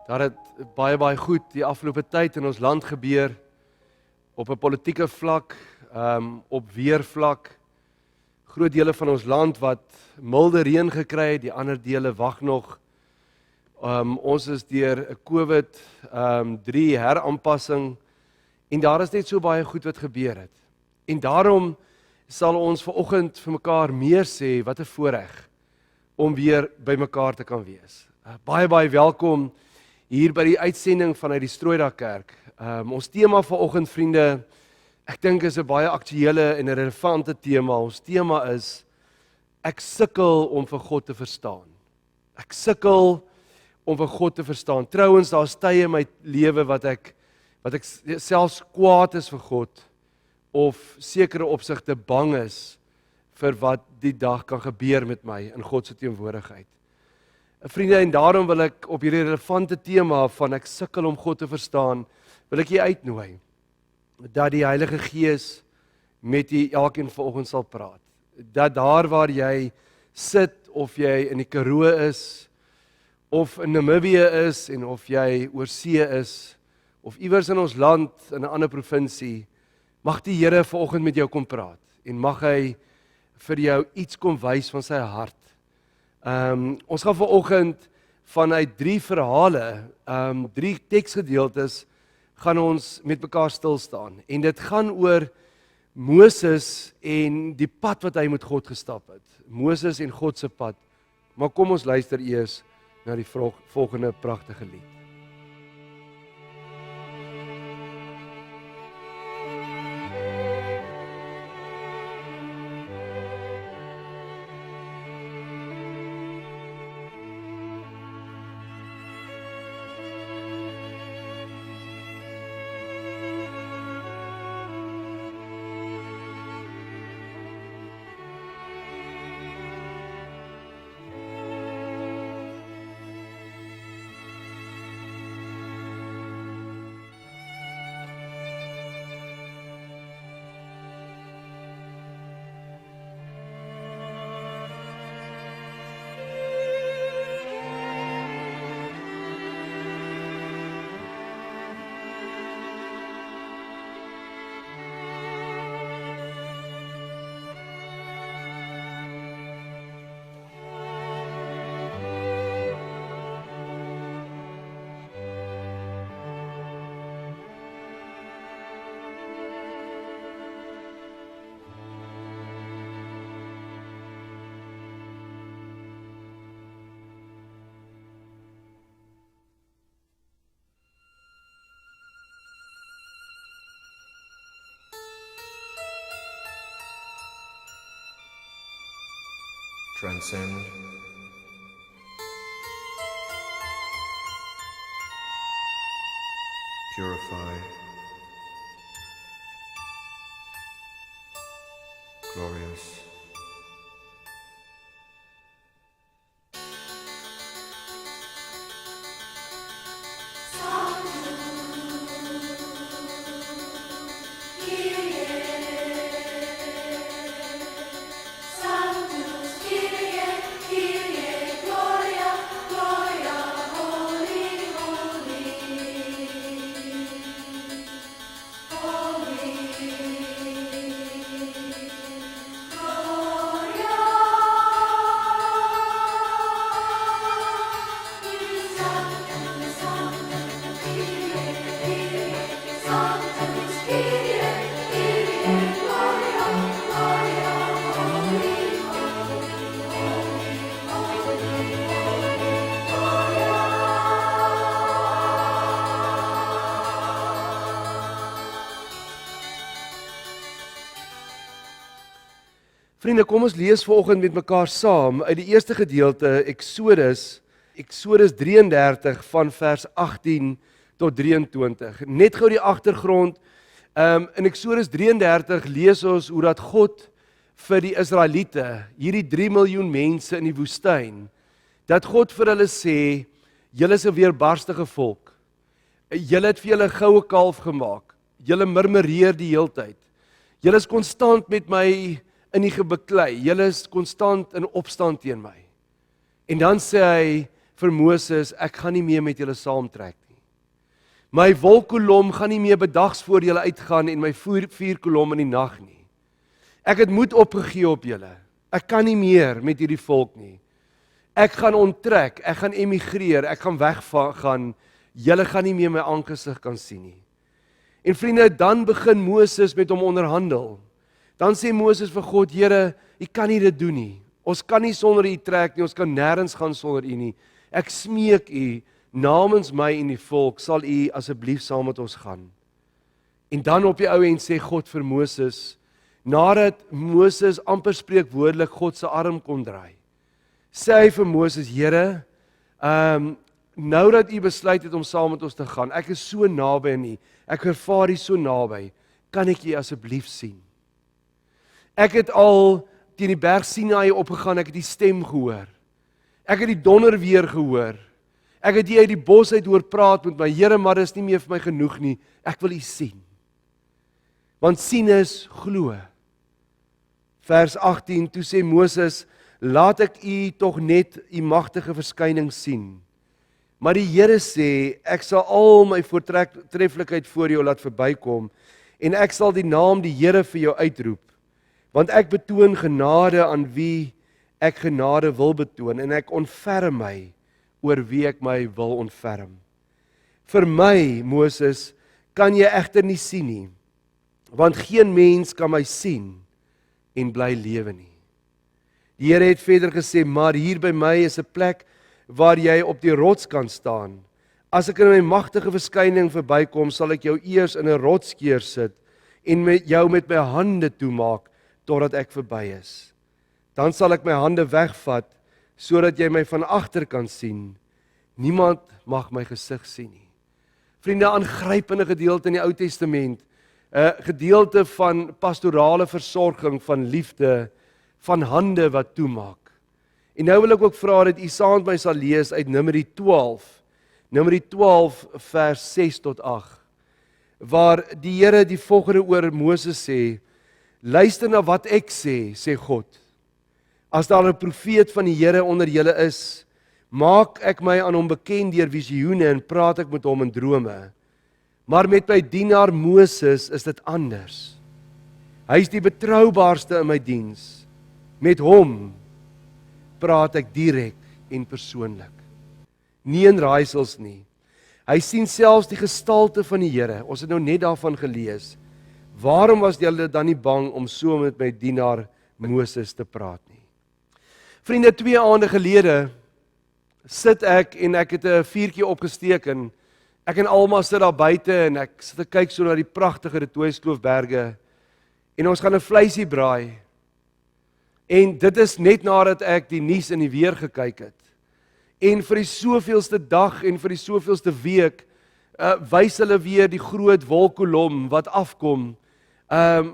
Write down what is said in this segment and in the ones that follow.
Daar het baie goed die afgelope tyd in ons land gebeur, op 'n politieke vlak, op weervlak. Groot dele van ons land wat milde reën gekry het, die ander dele wag nog. Ons is deur 'n COVID-3 heraanpassing en daar is net so baie goed wat gebeur het. En daarom sal ons vanoggend vir mekaar meer sê wat 'n voorreg om weer by mekaar te kan wees. Baie welkom hier by die uitsending vanuit die Strooidak Kerk. Ons tema vanoggend, vriende, ek dink is 'n baie aktuële en 'n relevante tema. Ons tema is: ek sukkel om vir God te verstaan. Ek sukkel om vir God te verstaan. Trouwens, daar's tye in my lewe wat ek selfs kwaad is vir God of sekere opsigte bang is vir wat die dag kan gebeur met my in God se teenwoordigheid. Vriende, en daarom wil ek op hierdie relevante tema van ek sukkel om God te verstaan, wil ek jy uitnooi dat die Heilige Gees met jy elkeen vanoggend sal praat. Dat daar waar jy sit, of jy in die Karoo is, of in Namibië is, en of jy oor see is, of iewers in ons land, in 'n ander provinsie, mag die Here vanoggend met jou kom praat, en mag hy vir jou iets kom wys van sy hart. Ons gaan vanoggend vanuit 3 verhale, 3 teksgedeeltes, gaan ons met mekaar stil staan. En dit gaan oor Moses en die pad wat hy met God gestap het. Moses en God se pad. Maar kom ons luister eers na die volgende pragtige lied. Transcend, purify, glorious. Vriende, kom ons lees vanoggend met mekaar saam uit die eerste gedeelte, Exodus 33 van vers 18 tot 23. Net gou die agtergrond. In Exodus 33 lees ons hoe dat God vir die Israeliete, hierdie 3 miljoen mense in die woestyn, dat God vir hulle sê, julle is 'n weerbarstige volk. Julle het vir julle 'n goue kalf gemaak. Julle murmureer die heeltyd. Julle is konstant met my in die gebeklei. Julle is konstant in opstand teen my. En dan sê hy vir Moses, ek gaan nie meer met julle saamtrek nie. My wolkkolom gaan nie meer bedags voor julle uitgaan en my vuurkolom in die nag nie. Ek het moed opgegee op julle. Ek kan nie meer met hierdie volk nie. Ek gaan onttrek, ek gaan emigreer, ek gaan weggaan. Julle gaan nie meer my aangesig kan sien nie. En vriende, dan begin Moses met hom onderhandel. Dan sê Moses vir God, Here, U kan nie dit doen nie. Ons kan nie sonder U trek nie, ons kan nêrens gaan sonder U nie. Ek smeek U, namens my en die volk, sal U asseblief saam met ons gaan. En dan op die ou end sê God vir Moses, nadat Moses amper spreekwoordelik God se arm kon draai, sê hy vir Moses, Here, nou dat U besluit het om saam met ons te gaan, ek is so naby aan U, ek ervaar U so naby, kan ek U asseblief sien? Ek het al teen die berg Sinaï opgegaan, ek het die stem gehoor. Ek het die donder weer gehoor. Ek het U uit die bos uit hoor praat met my, Here, maar dis nie meer vir my genoeg nie. Ek wil U sien. Want sien is glo. Vers 18, toe sê Moses, laat ek U tog net U magtige verskyning sien. Maar die Here sê, ek sal al my voortreffelikheid voor jou laat verbykom en ek sal die naam die Here vir jou uitroep. Want ek betoon genade aan wie ek genade wil betoon en ek ontferm my oor wie ek my wil ontferm. Vir my, Moses, kan jy egter nie sien nie, want geen mens kan my sien en bly lewe nie. Die Here het verder gesê, maar hier by my is 'n plek waar jy op die rots kan staan. As ek in my magtige verskyning verbykom, sal ek jou eers in 'n rotskeur sit en jou met my hande toemaak totdat ek verby is. Dan sal ek my hande wegvat sodat jy my van agter kan sien. Niemand mag my gesig sien nie. Vriende, aangrypende gedeelte in die Ou Testament, 'n gedeelte van pastorale versorging, van liefde, van hande wat toemaak. En nou wil ek ook vra dat u saam met my sal lees uit Numeri 12. Numeri 12 vers 6 tot 8. Waar die Here die volgende oor Moses sê, luister na wat ek sê, sê God. As daar 'n profeet van die Here onder julle is, maak ek my aan hom bekend deur visioene en praat ek met hom in drome. Maar met my dienaar Moses is dit anders. Hy is die betroubaarste in my diens. Met hom praat ek direk en persoonlik. Nie in raaisels nie. Hy sien selfs die gestalte van die Here. Ons het nou net daarvan gelees. Waarom was julle dan nie bang om so met my dienaar Moses te praat nie? Vriende, 2 aande gelede sit ek en ek het 'n vuurtjie opgesteek en ek en Alma sit daar buite en ek sit te kyk so na die pragtige Retoyskloofberge en ons gaan 'n vleisie braai. En dit is net nadat ek die nuus in die weer gekyk het. En vir die soveelste dag en vir die soveelste week wys hulle weer die groot wolkkolom wat afkom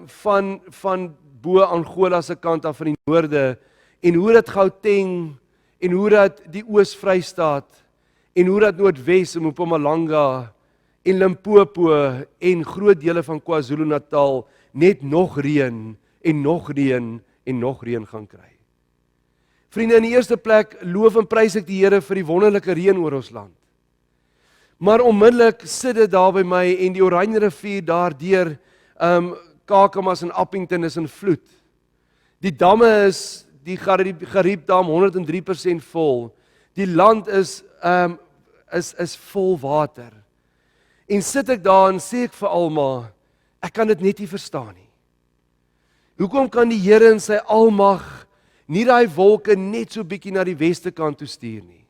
van bo Angola se kant af van die noorde en hoe dit Gauteng en hoe dat die Oos-Vrystaat en hoe dat Noordwes en Mpumalanga en Limpopo en groot dele van KwaZulu-Natal net nog reën en nog reën en nog reën gaan kry. Vriende, in die eerste plek loof en prys ek die Here vir die wonderlike reën oor ons land. Maar onmiddellik sit dit daar by my en die Oranje rivier daar deur Kakamas en Appington is in vloed. Die damme is die Gariepdam 103% vol. Die land is vol water. En sit ek daar en sê ek vir Alma, ek kan dit net nie verstaan nie. Hoekom kan die Here in sy almag nie daai wolke net so bietjie na die weste kant toe stuur nie?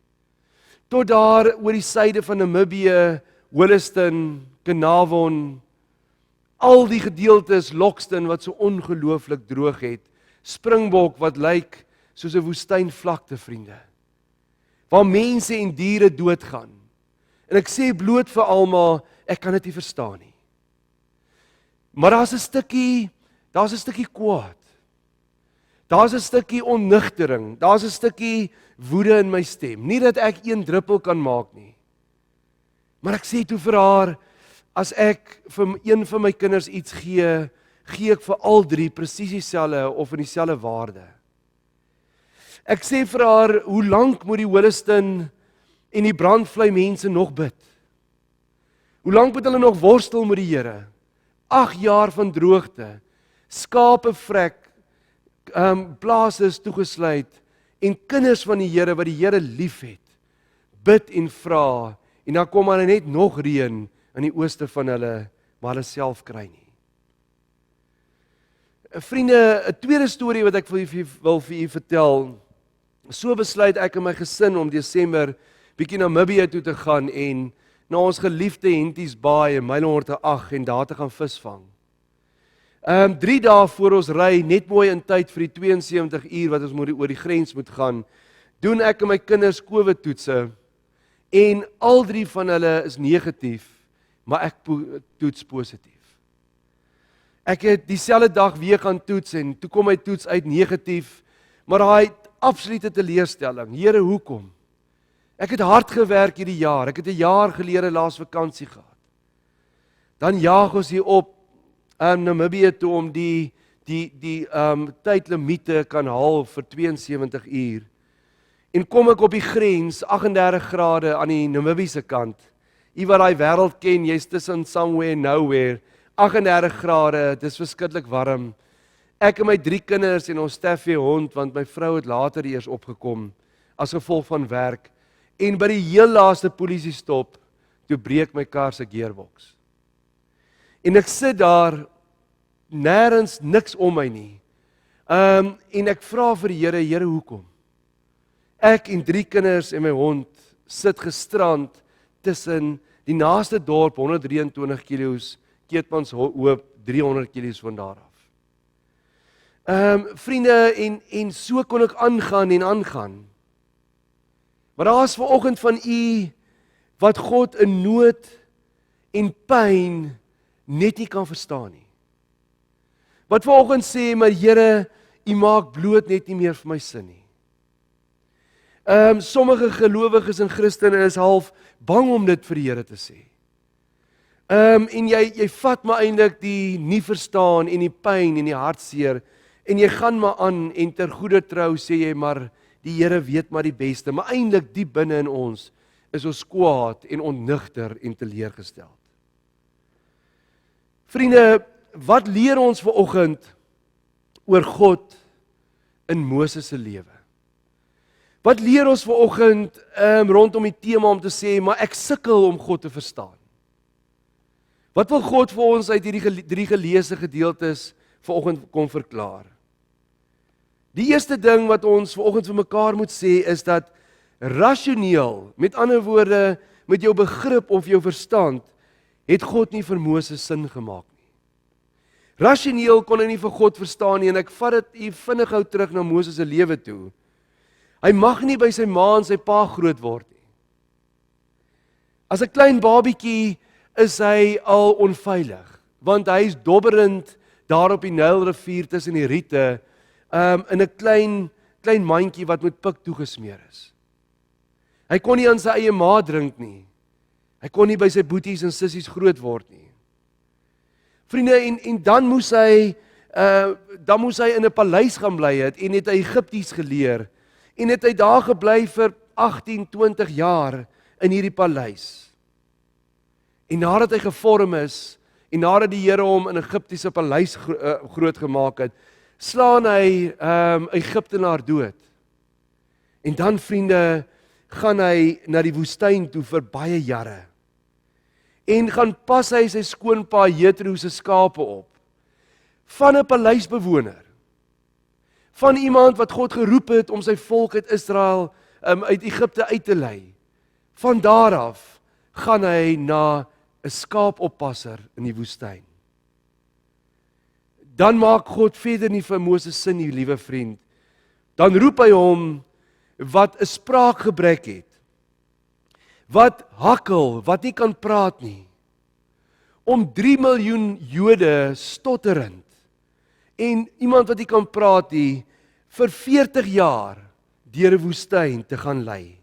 Tot daar oor die suide van Namibië, Williston, Carnarvon, al die gedeeltes, Loxton wat so ongelooflik droog het, Springbok wat lyk soos 'n woestynvlakte, vriende, waar mense en diere doodgaan. En ek sê bloot vir Alma, ek kan dit nie verstaan nie. Maar daar's 'n stukkie kwaad. Daar's 'n stukkie onnigtering, daar's 'n stukkie woede in my stem. Nie dat ek een druppel kan maak nie. Maar ek sê toe vir haar, as ek vir een van my kinders iets gee ek vir al 3 presies dieselfde of in dieselfde waarde. Ek sê vir haar, hoe lank moet die Williston en die brandvlei mense nog bid? Hoe lank moet hulle nog worstel met die Here? 8 jaar van droogte, skape vrek, plase is toegesluit, en kinders van die Here wat die Here liefhet, bid en vra, en dan kom hulle net nog reën in die ooste van hulle, maar hulle self kry nie. Vriende, 'n tweede storie wat ek wil vir u vertel. So besluit ek en my gesin om Desember bietjie na Namibië toe te gaan en na ons geliefde Henties Baai in Mylehorte 8 en daar te gaan visvang. 3 dae voor ons ry, net mooi in tyd vir die 72 uur wat ons oor die grens moet gaan, doen ek en my kinders COVID-toetse en al 3 van hulle is negatief, maar ek toets positief. Ek het dieselfde dag weer gaan toets en toe kom my toets uit negatief, maar daai absolute teleurstelling. Here, hoekom? Ek het hard gewerk hierdie jaar. Ek het 'n jaar gelede laas vakansie gehad. Dan jaag ons hier op Namibië toe om die tydlimiete kan haal vir 72 uur. En kom ek op die grens, 38 grade aan die Namibiese kant. Jy wat daai wêreld ken, jy's tussen somewhere nowhere. 38 grade, dis verskriklik warm. Ek en my 3 kinders en ons Steffie hond, want my vrou het later eers opgekom as gevolg van werk. En by die heel laaste polisie stop, toe breek my kar se gearbox. En ek sit daar, nêrens niks om my nie. En ek vra vir die Here, Here, hoekom? Ek en 3 kinders en my hond sit gestrand tussen die naaste dorp 123 kilos, Keetmanshoop 300 kilos van daar af. Vriende, en so kon ek aangaan en aangaan. Maar daar is vanoggend van u wat God in nood en pyn net nie kan verstaan nie. Wat vanoggend sê, maar Here, u maak bloot net nie meer vir my sin nie. Sommige gelowiges en Christene is half bang om dit vir die Here te sê. En jy vat maar eintlik die nie verstaan en die pyn en die hartseer en jy gaan maar aan en ter goeie trou sê jy maar die Here weet maar die beste, maar eintlik diep binne in ons is ons kwaad en onnigter en teleurgesteld. Vriende, wat leer ons vanoggend oor God in Moses se lewe? Wat leer ons vanoggend rondom die tema om te sê, maar ek sukkel om God te verstaan? Wat wil God vir ons uit hierdie 3 geleesde gedeeltes vanoggend kom verklaar? Die eerste ding wat ons vanoggend vir mekaar moet sê is dat rasioneel, met ander woorde, met jou begrip of jou verstand, het God nie vir Moses sin gemaak nie. Rasioneel kon hy nie vir God verstaan nie en ek vat dit vinnig gou terug na Moses se lewe toe. Hy mag nie by sy ma en sy pa groot word nie. As 'n klein babietjie is hy al onveilig, want hy is dobberend daar op die Nylrivier tussen die riete, in 'n klein mandjie wat met pik toegesmeer is. Hy kon nie aan sy eie ma drink nie. Hy kon nie by sy boeties en sissies groot word nie. Vriende, en dan moes hy in 'n paleis gaan bly het en het hy Egipties geleer en het hy daar gebly vir 18, 20 jaar in hierdie paleis. En nadat hy gevorm is en nadat die Here hom in 'n Egiptiese paleis groot gemaak het, slaan hy Egiptenaar dood. En dan, vriende, gaan hy na die woestyn toe vir baie jare. En gaan pas hy sy skoonpa Jethro se skape op. Van 'n paleisbewoner. Van iemand wat God geroep het om sy volk uit Israel uit Egipte uit te lei. Van daar af gaan hy na 'n skaapoppasser in die woestyn. Dan maak God verder nie vir Moses sin nie, liewe vriend. Dan roep hy hom wat 'n spraakgebrek het. Wat hakkel, wat nie kan praat nie. Om 3 miljoen Jode stotterend en iemand wat nie kan praat nie, vir 40 jaar deur 'n woestyn te gaan lei.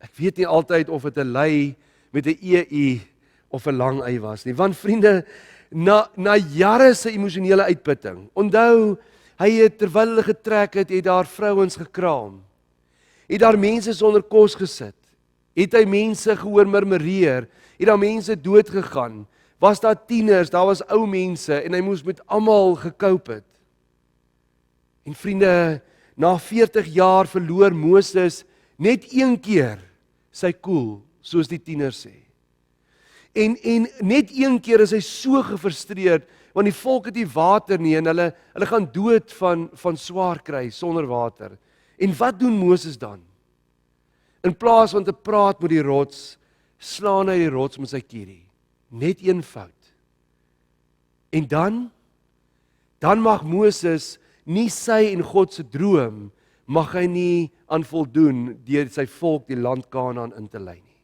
Ek weet nie altyd of dit 'n lei met 'n EI of 'n lang y was nie, want vriende, na jare se emosionele uitputting, onthou, hy het terwyl hulle getrek het daar vrouens gekraam. Het daar mense sonder kos gesit? Het hy mense gehoor murmureer? Het daar mense dood gegaan? Was daar tieners, daar was ou mense en hy moes met almal gekoop het. En vriende, na 40 jaar verloor Moses net een keer sy koel, soos die tieners sê. En net een keer is hy so gefrustreerd, want die volk het nie water nie en hulle gaan dood van swaar kry sonder water. En wat doen Moses dan? In plaas van te praat met die rots, slaan hy die rots met sy kierie. Net een fout. En dan mag Moses nie sy en God se droom, mag hy nie aan voldoen deur sy volk die land Kanaan in te lei nie.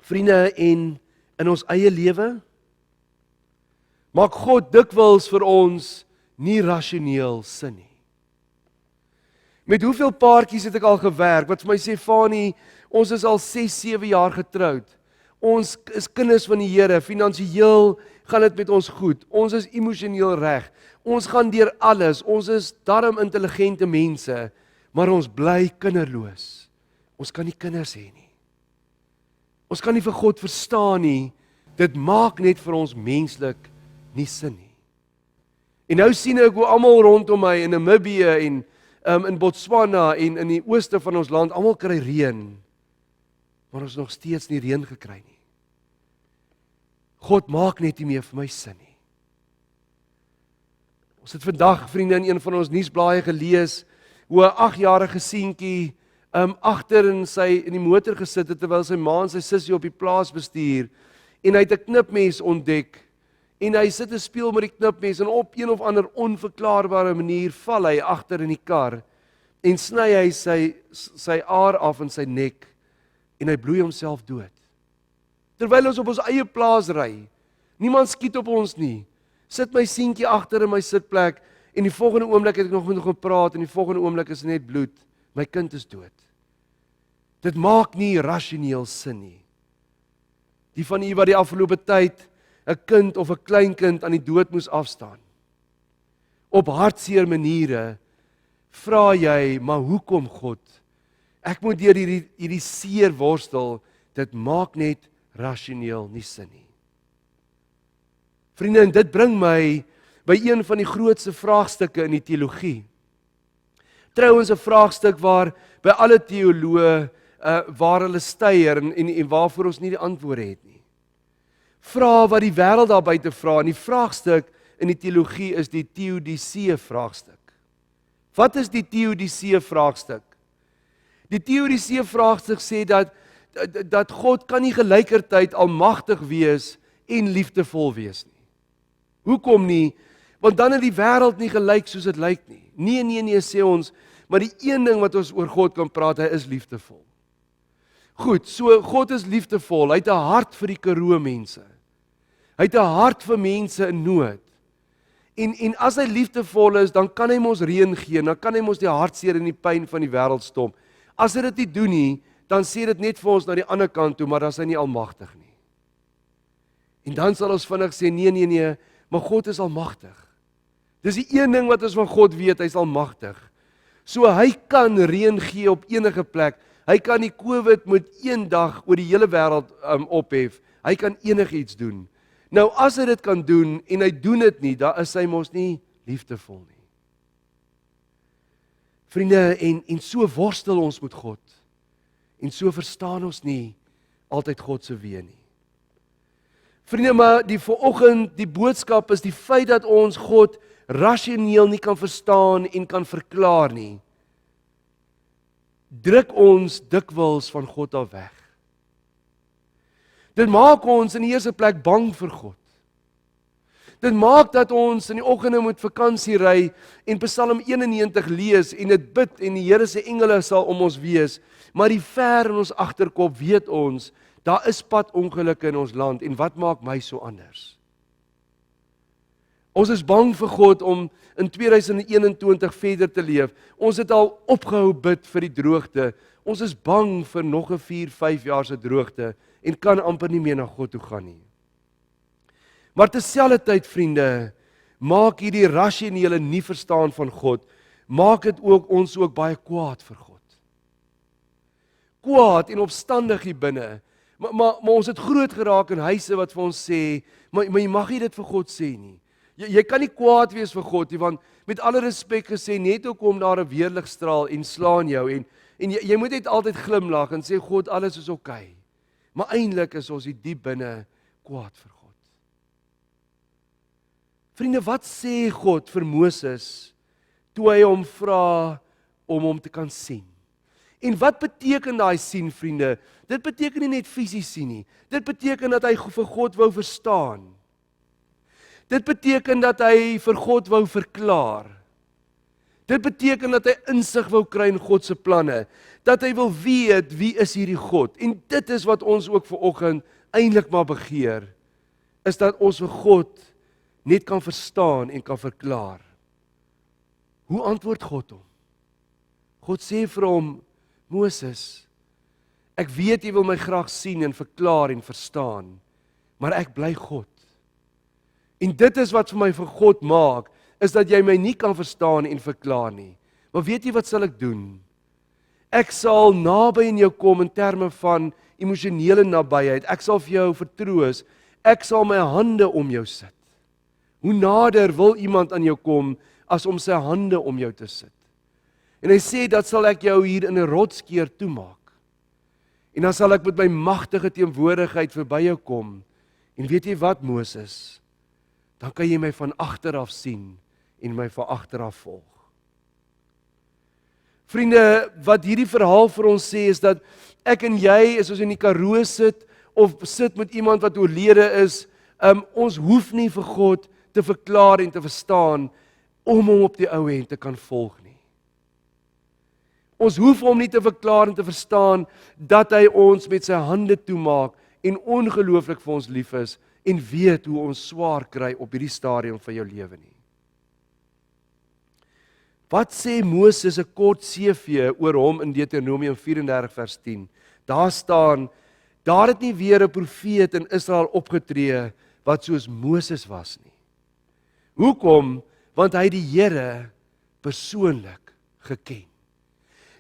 Vriende, en in ons eie lewe, maak God dikwels vir ons nie rasioneel sin nie. Met hoeveel paartjies het ek al gewerk, wat vir my sê, Fani, ons is al 6-7 jaar getroud, ons is kinders van die Here, finansiëel gaan dit met ons goed, ons is emosioneel reg, ons gaan deur alles, ons is darm intelligente mense, maar ons bly kinderloos. Ons kan nie kinders hê nie. Ons kan nie vir God verstaan nie, dit maak net vir ons menslik nie sin nie. En nou sien ek hoe almal rondom my in Namibië en in Botswana en in die ooste van ons land, almal kry reën, maar ons nog steeds nie reën gekry nie. God maak net nie meer vir my sin nie. Ons het vandag, vriende, in een van ons nuusblaaie gelees, hoe 'n 8-jarige seentjie agter in die motor gesit het, terwyl sy ma en sy sussie op die plaas bestuur, en hy het 'n knipmes ontdek, en hy sit en speel met die knipmes, en op een of ander onverklaarbare manier val hy agter in die kar, en sny hy sy aar af in sy nek, en hy bloei homself dood. Terwyl ons op ons eie plaas ry, niemand skiet op ons nie, sit my seentjie agter in my sitplek, en die volgende oomblik het ek nog met hom gepraat, en die volgende oomblik is net bloed, my kind is dood. Dit maak nie rasioneel sin nie. Die van u wat die afgelope tyd 'n kind of 'n kleinkind aan die dood moes afstaan, op hartseer maniere, vra jy, maar hoekom God? Ek moet deur hierdie seer worstel, dit maak net rasioneel nie sin nie. Vriende, en dit bring my by een van die grootste vraagstukke in die teologie. Trouwens 'n vraagstuk waar by alle teoloë waar hulle styer en waarvoor ons nie die antwoorde het nie. Vra wat die wêreld daar buite vra, en die vraagstuk in die teologie is die teodisee vraagstuk. Wat is die teodisee vraagstuk? Die teodisee vraagstuk sê dat God kan nie gelykertyd almagtig wees en liefdevol wees nie. Hoekom nie? Want dan het die wêreld nie gelyk soos dit lyk nie. Nee, sê ons, maar die een ding wat ons oor God kan praat, hy is liefdevol. Goed, so God is liefdevol, hy het 'n hart vir die Karoo mense. Hy het 'n hart vir mense in nood. En as hy liefdevol is, dan kan hy ons reën gee, dan kan hy ons die hartseer en die pyn van die wêreld stop. As hy dit nie doen nie, dan sê dit net vir ons na die ander kant toe, maar dan is hy nie almagtig nie. En dan sal ons vinnig sê, nee, maar God is almagtig. Dis die een ding wat ons van God weet, hy is almagtig. So hy kan reën gee op enige plek. Hy kan die COVID met een dag oor die hele wêreld ophef. Hy kan enigiets doen. Nou as hy dit kan doen en hy doen dit nie, dan is hy mos nie liefdevol nie. Vriende, en so worstel ons met God. En so verstaan ons nie altyd God se weë nie. Vriende, maar vanoggend die boodskap is die feit dat ons God rasioneel nie kan verstaan en kan verklaar nie, druk ons dikwels van God af weg. Dit maak ons in die eerste plek bang vir God. Dit maak dat ons in die oggende moet vakansie ry en Psalm 91 lees en dit bid en die Here se engele sal om ons wees, maar die ver in ons agterkop weet ons, daar is padongelukke in ons land en wat maak my so anders? Ons is bang vir God om in 2021 verder te leef. Ons het al opgehou bid vir die droogte. Ons is bang vir nog 'n 4-5 jaar se droogte en kan amper nie meer na God toe gaan nie. Maar terselfdertyd, vriende, maak hierdie rasionele nie verstaan van God, maak dit ook ons ook baie kwaad vir God. Kwaad en opstandig hier binne. Maar ons het groot geraak in huise wat vir ons sê, maar jy mag nie dit vir God sê nie. Jy kan nie kwaad wees vir God nie, want met alle respek gesê, net ook om daar 'n weerligstraal en slaan jou en jy moet net altyd glimlag en sê God, alles is oukei. Maar eintlik is ons hier diep binne kwaad vir God. Vriende, wat sê God vir Moses toe hy hom vra om hom te kan sien? En wat beteken daai sien, vriende? Dit beteken nie net fisies sien nie. Dit beteken dat hy vir God wou verstaan. Dit beteken dat hy vir God wou verklaar. Dit beteken dat hy insig wou kry in God se planne, dat hy wil weet wie is hierdie God. En dit is wat ons ook vanoggend eintlik maar begeer, is dat ons vir God net kan verstaan en kan verklaar. Hoe antwoord God hom? God sê vir hom, Moses, ek weet jy wil my graag sien en verklaar en verstaan, maar ek bly God. En dit is wat vir my vir God maak, is dat jy my nie kan verstaan en verklaar nie. Maar weet jy wat sal ek doen? Ek sal naby in jou kom in terme van emosionele nabyheid. Ek sal vir jou vertroos. Ek sal my hande om jou sit. Hoe nader wil iemand aan jou kom as om sy hande om jou te sit? En hy sê, dat sal ek jou hier in 'n rotskeer toemaak. En dan sal ek met my magtige teenwoordigheid verby jou kom. En weet jy wat, Moses? Dan kan jy my van agter af sien en my van agter af volg. Vriende, wat hierdie verhaal vir ons sê is dat ek en jy, as ons in die Karoo sit of sit met iemand wat oorlede is, ons hoef nie vir God te verklaar en te verstaan om hom op die ou end te kan volg nie. Ons hoef hom nie te verklaar en te verstaan dat hy ons met sy hande toemaak en ongelooflik vir ons lief is en weet hoe ons swaar kry op hierdie stadium van jou lewe nie. Wat sê Moses 'n kort CV oor hom in Deuteronomium 34 vers 10? Daar staan, daar het nie weer 'n profeet in Israel opgetree wat soos Moses was nie. Hoekom? Want hy die Here persoonlik geken.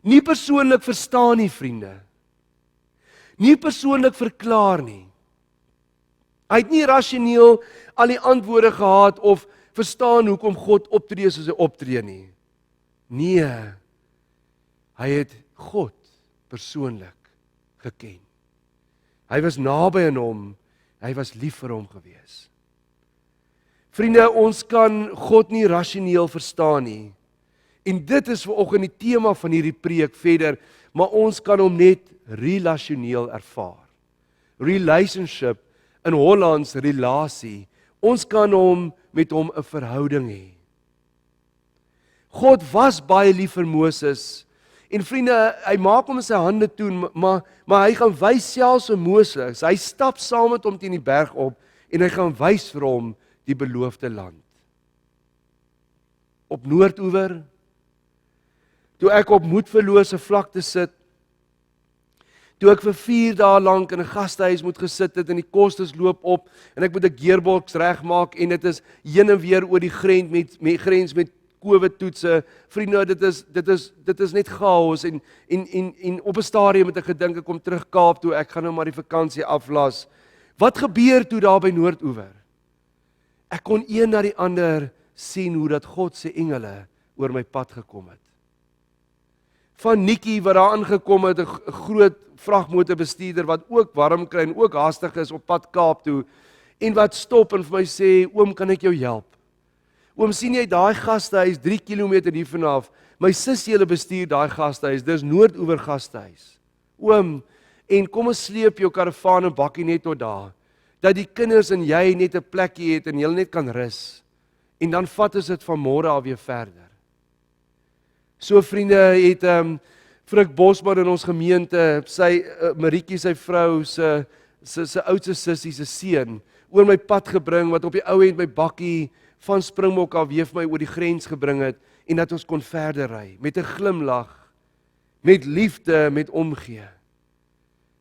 Nie persoonlik verstaan nie, vriende. Nie persoonlik verklaar nie. Hy het nie rasioneel al die antwoorde gehad of verstaan hoekom God optree soos hy optree nie. Nee, hy het God persoonlik geken. Hy was naby aan hom, hy was lief vir hom gewees. Vriende, ons kan God nie rasioneel verstaan nie. En dit is vanoggend die tema van hierdie preek verder, maar ons kan hom net relasioneel ervaar. Relationship, in Hollands relasie. Ons kan met hom 'n verhouding hê. God was baie lief vir Moses. En vriende, hy maak hom in sy hande toe, maar hy gaan wys selfs vir Moses. Hy stap saam met hom teen die berg op en hy gaan wys vir hom die beloofde land. Op Noordoewer, toe ek op moedverlose vlakte sit, toe ek vir 4 dae lank in 'n gastehuis moet gesit het en die kostes loop op en ek moet 'n gearbox regmaak en dit is heen en weer oor die grens met COVID-toetse. Vriende, dit is net chaos en op 'n stadium het ek gedink ek kom terug Kaap toe, ek gaan nou maar die vakansie aflas. Wat gebeur toe daar by Noordoewer? Ek kon een na die ander sien hoe dat God se engele oor my pad gekom het. Van Nikkie wat daar aangekom het, 'n groot vragmotorbestuurder wat ook warm kry en ook haastig is op pad Kaap toe en wat stop en vir my sê, oom, kan ek jou help? Oom, sien jy daai gastehuis 3 km hiervan af? My sussie hulle bestuur daai gastehuis, dis Noordoewer gastehuis. Oom, en kom ons sleep jou karavaan en bakkie net tot daar, dat die kinders en jy net 'n plekkie het en jy net kan rus. En dan vat ons dit van môre af weer verder. So vriende, het Frik Bosman in ons gemeente, sy Marietjie, sy vrou, sy oudste sussie se seun, oor my pad gebring, wat op die ou end my bakkie van Springbok af weer vir my oor die grens gebring het, en dat ons kon verder ry, met 'n glimlag, met liefde, met omgee.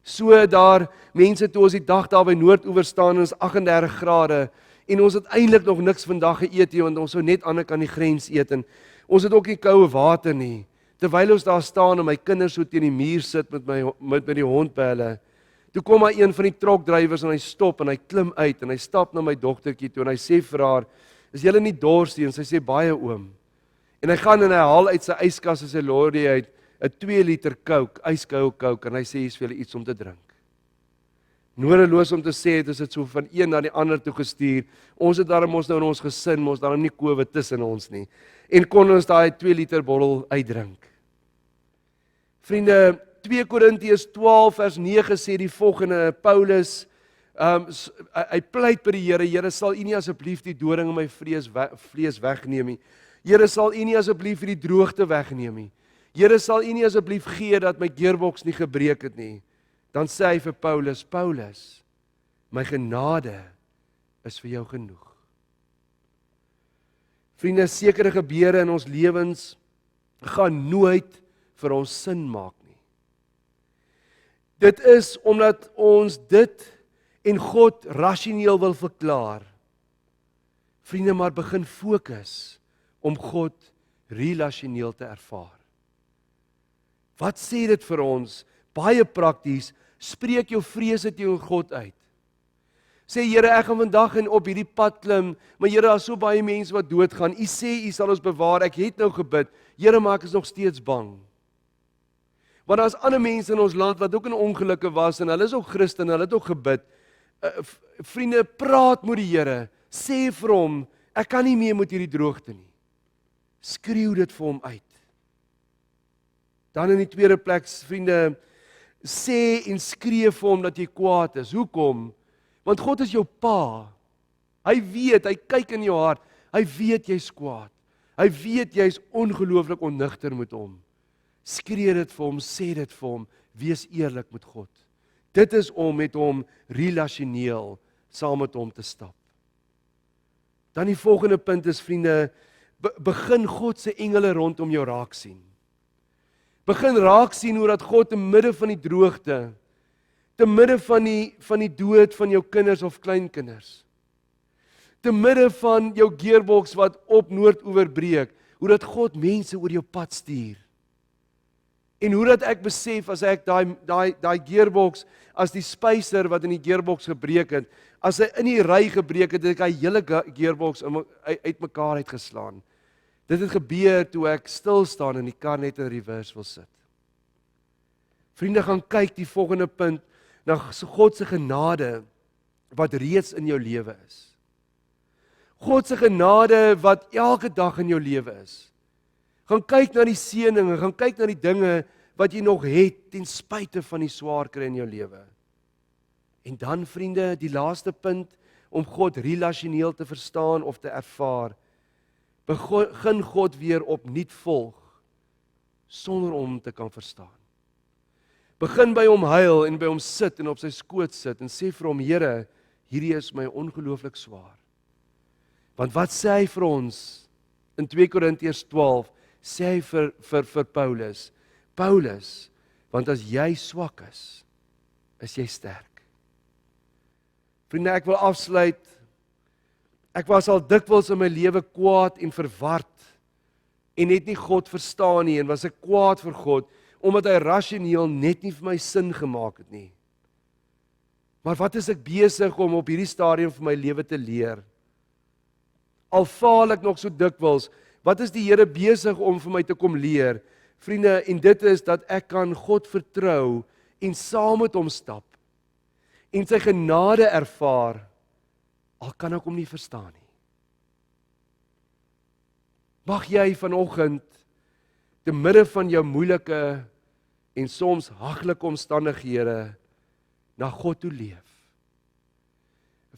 So daar, mense, toe ons die dag daar by Noordoewer staan, en ons 38 grade, en ons het eintlik nog niks vandag geëet nie, want ons sou net aan die kant die grens eet, en Ons het ook nie koue water nie. Terwyl ons daar staan en my kinders so teen die muur sit met die hond by hulle, toe kom maar een van die trokdrywers en hy stop en hy klim uit en hy stap na my dogtertjie toe en hy sê vir haar, is julle nie dors nie? En sy sê, baie oom. En hy gaan en hy haal uit sy yskas en sy lorry uit 'n 2 liter Coke, yskoue Coke, en hy sê, hier is vir julle iets om te drink. Nodeloos om te sê, het dit so van een na die ander toe gestuur. Ons het daarom ons nou in ons gesin, ons daarom nie COVID tussen ons nie. En kon ons daai 2 liter bottel uitdrink. Vriende, 2 Korintiërs 12 vers 9 sê die volgende, Paulus, hy pleit by die Here, Here, sal U nie asseblief die doring in my vlees wegneem nie. Here, sal U nie asseblief die droogte wegneem nie. Here, sal U nie asseblief gee dat my gearbox nie gebreek het nie. Dan sê hy vir Paulus, Paulus, my genade is vir jou genoeg. Vriende, sekere gebeure in ons lewens gaan nooit vir ons sin maak nie. Dit is omdat ons dit en God rasioneel wil verklaar. Vriende, maar begin fokus om God relasioneel te ervaar. Wat sê dit vir ons? Baie prakties, spreek jou vrese teenoor God uit. Sê, Here, ek gaan vandag op hierdie pad klim, maar Here, daar is so baie mense wat doodgaan. U sê, U sal ons bewaar. Ek het nou gebid. Here, maar ek is nog steeds bang. Want daar is ander mense in ons land wat ook in ongelukke was en hulle is ook Christen, hulle het ook gebid. Vriende, praat met die Here. Sê vir hom, ek kan nie meer met hierdie droogte nie. Skreeu dit vir hom uit. Dan in die tweede plek, vriende, sê en skree vir hom dat jy kwaad is. Hoekom? Want God is jou pa. Hy weet, hy kyk in jou hart. Hy weet jy's kwaad. Hy weet jy's ongelooflik onnigter met hom. Skree dit vir hom, sê dit vir hom, wees eerlik met God. Dit is om met hom relasioneel saam met hom te stap. Dan die volgende punt is, vriende, begin God se engele rondom jou raak sien. Begin raak sien hoe dat God te midde van die droogte, te midde van die dood van jou kinders of kleinkinders, te midde van jou gearbox wat op Noordoewer breek, hoe dat God mense oor jou pad stuur. En hoe dat ek besef, as ek daai gearbox, as die spyser wat in die gearbox gebreek het, as hy in die ry gebreek het, het ek hy hele gearbox uitmekaar uitgeslaan. Dit het gebeur toe ek stil staan en die kar net in reverse wil sit. Vriende, gaan kyk die volgende punt na God se genade wat reeds in jou lewe is. God se genade wat elke dag in jou lewe is. Gaan kyk na die seëninge, gaan kyk na die dinge wat jy nog het ten spyte van die swaar kry in jou lewe. En dan, vriende, die laaste punt om God relasioneel te verstaan of te ervaar. Begin God weer opnuut volg sonder om te kan verstaan. Begin by hom huil en by hom sit en op sy skoot sit en sê vir hom, Here, hierdie is my ongelooflik swaar. Want wat sê hy vir ons in 2 Korintiërs 12? Sê hy vir Paulus, Paulus, want as jy swak is jy sterk. Vriende, ek wil afsluit. Ek was al dikwels in my lewe kwaad en verward en het nie God verstaan nie en was ek kwaad vir God omdat hy rasioneel net nie vir my sin gemaak het nie. Maar wat is ek besig om op hierdie stadium van my lewe te leer? Al faal ek nog so dikwels, wat is die Here besig om vir my te kom leer? Vriende, en dit is dat ek kan God vertrou en saam met hom stap en sy genade ervaar, al kan ek hom nie verstaan nie. Mag jy vanoggend te midde van jou moeilike en soms haglike omstandighede na God toe leef.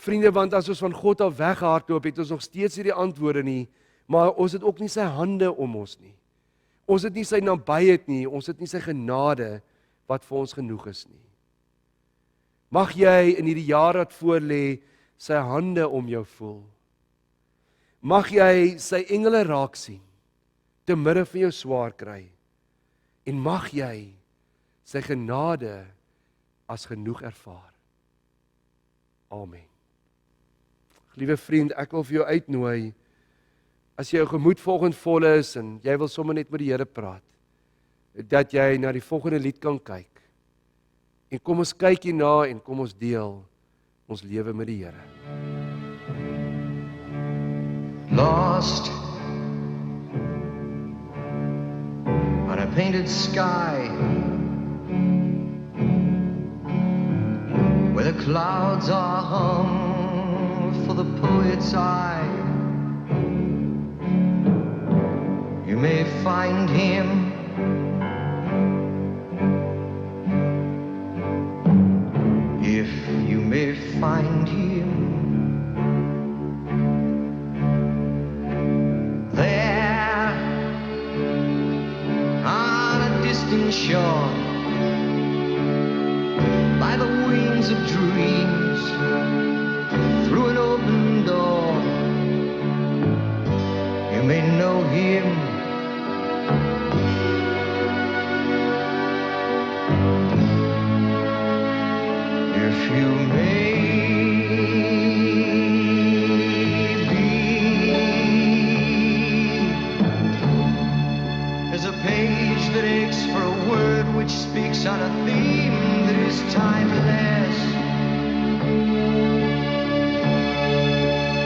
Vriende, want as ons van God af weghardloop, het ons nog steeds nie die antwoorde nie, maar ons het ook nie sy hande om ons nie. Ons het nie sy nabyheid nie, ons het nie sy genade wat vir ons genoeg is nie. Mag jy in hierdie jaar wat voorlê sy hande om jou voel. Mag jy sy engele raak sien te midde van jou swaar kry. En mag jy sy genade as genoeg ervaar. Amen. Liewe vriend, ek wil vir jou uitnooi as jou gemoed volgens vol is en jy wil sommer net met die Here praat, dat jy na die volgende lied kan kyk. En kom ons kyk hierna en kom ons deel ons lewe met die Here. Lost on a painted sky where the clouds are hung for the poet's eye. You may find him if you may find him there on a distant shore by the wings of dreams through an open door. You may know him if you may be. There's a page that aches for a word which speaks on a theme that is timeless,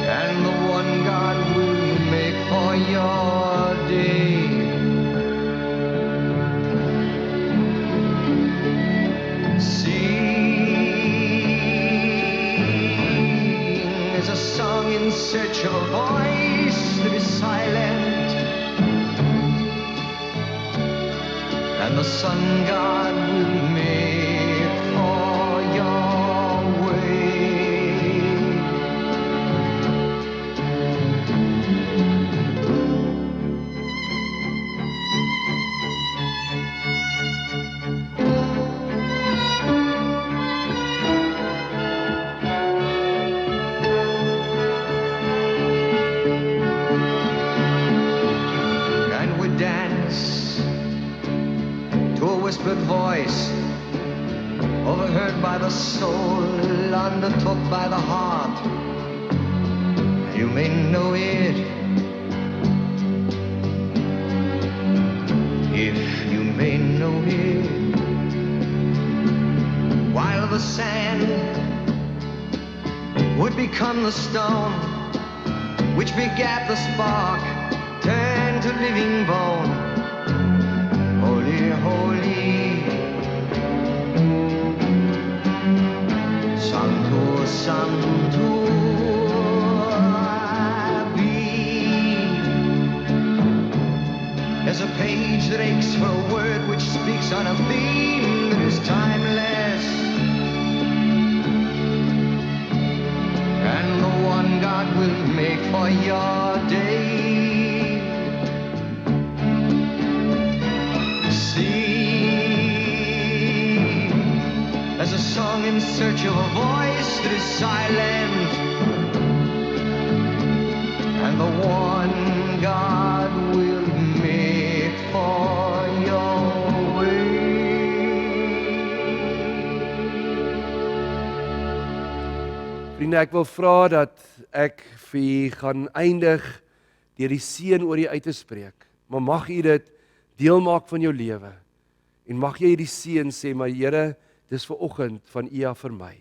and the one God will make for your day. In search of a voice that is silent, and the sun God will make for your way. Whispered voice, overheard by the soul, undertook by the heart. You may know it if you may know it. While the sand would become the stone, which begat the spark, turned to living bone. Holy, holy, Sancto, Sancto, there's a page that aches for a word which speaks on a theme that is timeless, and the one God will make for your day. As a song in search of a voice that is silent, and the one God will make for your way. Vriende, ek wil vra dat ek vir u gaan eindig deur die seën oor u uit te spreek. Maar mag u dit deel maak van jou lewe. En mag jy hierdie seën sê, maar Here, dis vir oggend van u af vir my.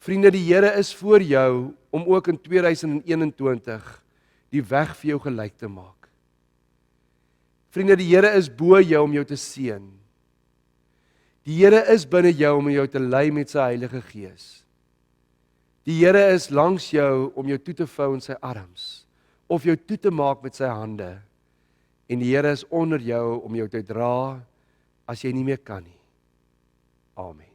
Vriende, die Here is voor jou om ook in 2021 die weg vir jou gelyk te maak. Vriende, die Here is bo jou om jou te seën. Die Here is binne jou om jou te lei met sy Heilige Gees. Die Here is langs jou om jou toe te vou in sy arms, of jou toe te maak met sy hande. En die Here is onder jou om jou te dra as jy nie meer kan nie. Amen.